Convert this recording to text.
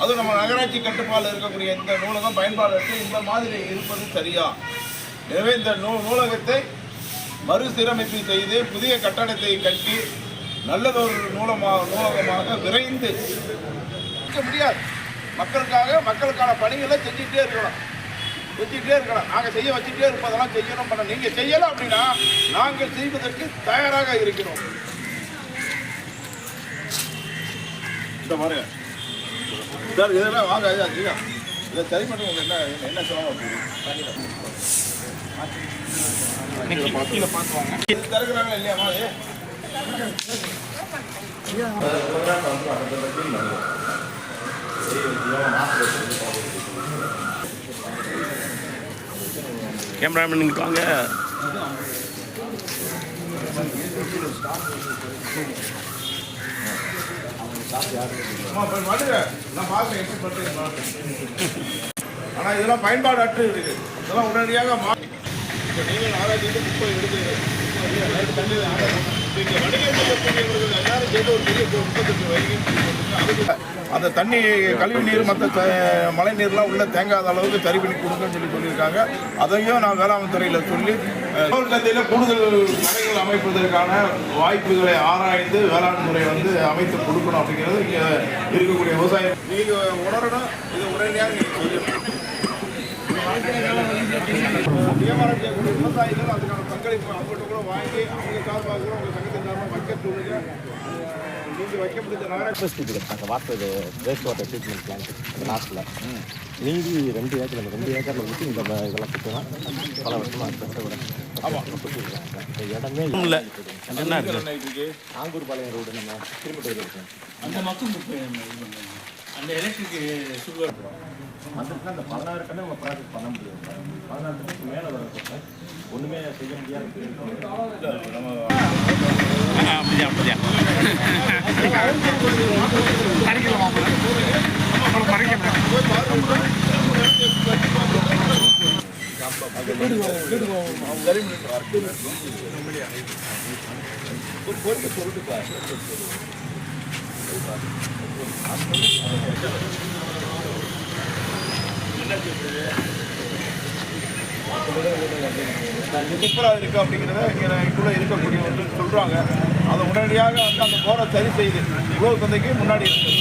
அதுவும் நம்ம நகராட்சி கட்டுப்பாடில் இருக்கக்கூடிய இந்த நூலகம் பயன்பாடுக்கு இந்த மாதிரி இருப்பது சரியா? எனவே இந்த நூலகத்தை மறுசீரமைப்பு செய்து புதிய கட்டடத்தை கட்டி நல்லதொரு நூலகமாக விரைந்து முடியாது. மக்களுக்கான பணிகளை செஞ்சுட்டே இருக்கலாம். நாங்கள் செய்ய வச்சுட்டே இருப்பதெல்லாம் செய்யணும் பண்ண நீங்கள் செய்யலை அப்படின்னா நாங்கள் செய்வதற்கு தயாராக இருக்கிறோம். இந்த மாதிரி சார் இதெல்லாம் வாங்க ஐயா, இதை சரி பண்ணி உங்களுக்கு என்ன சொல்லலாம் திறக்கிறாங்க இல்லையாமா? கேமராமேன் இருக்காங்க. ஆனால் இதெல்லாம் பயன்பாடு அற்று இருக்கு. இதெல்லாம் உடனடியாக நீங்கள் ஆராய்ச்சி குப்பை எடுத்து எல்லாரும் சேர்ந்து ஒரு பெரிய குப்பத்துக்கு வைங்க. அந்த தண்ணி கழிவு நீர் மற்ற மழை நீர்லாம் உள்ள தேங்காத அளவுக்கு சரி பண்ணி கொடுங்கன்னு சொல்லியிருக்காங்க. அதையும் நான் வேளாண் துறையில் சொல்லி சந்தையில் கூடுதல் கடைகள் அமைப்பதற்கான வாய்ப்புகளை ஆராய்ந்து வேளாண் துறை அமைத்து கொடுக்கணும் அப்படிங்கிறது இங்கே இருக்கக்கூடிய விவசாயம் நீங்கள் உணரணும். இது உடனடியாக நீங்கள் சொல்லணும். வியாபாரம் செய்யக்கூடிய விவசாயிகள் அதுக்கான பங்களிப்பு அவங்கள்ட்ட கூட வாங்கி அவங்க சார்பாக கூட உங்கள் சங்கத்தின் சார்பாக வைக்க சொல்லுங்க. நீங்கள் வைக்க முடிஞ்ச நாங்கள் water waste water treatment plant அந்த லாஸ்ட்டில் மீதி 2 ஏக்கர் அந்த 2 ஏக்கரில் வந்து இந்த இதெல்லாம் சுற்றினா பல வருஷமாக ஆமாம் இடமே இல்லை. நாங்கூர் பாளையம் ரோடு நம்ம திரும்ப இருக்கோம். அந்த மக்கள் அந்த எலக்ட்ரிக் சுகர் வந்துட்டுனா அந்த 16 டன்னு நம்ம ப்ராஜெக்ட் பண்ண முடியும். 16 டன்னுக்கு மேலே வரப்போ ஒன்றுமே செய்ய முடியாது. சூப்பராக இருக்குது அப்படிங்கிறத இங்கே கூட இருக்கக்கூடியவர்கள் சொல்கிறாங்க. அதை உடனடியாக அந்த போரை சரி செய்து உழவு சந்தைக்கு முன்னாடி இருக்குது.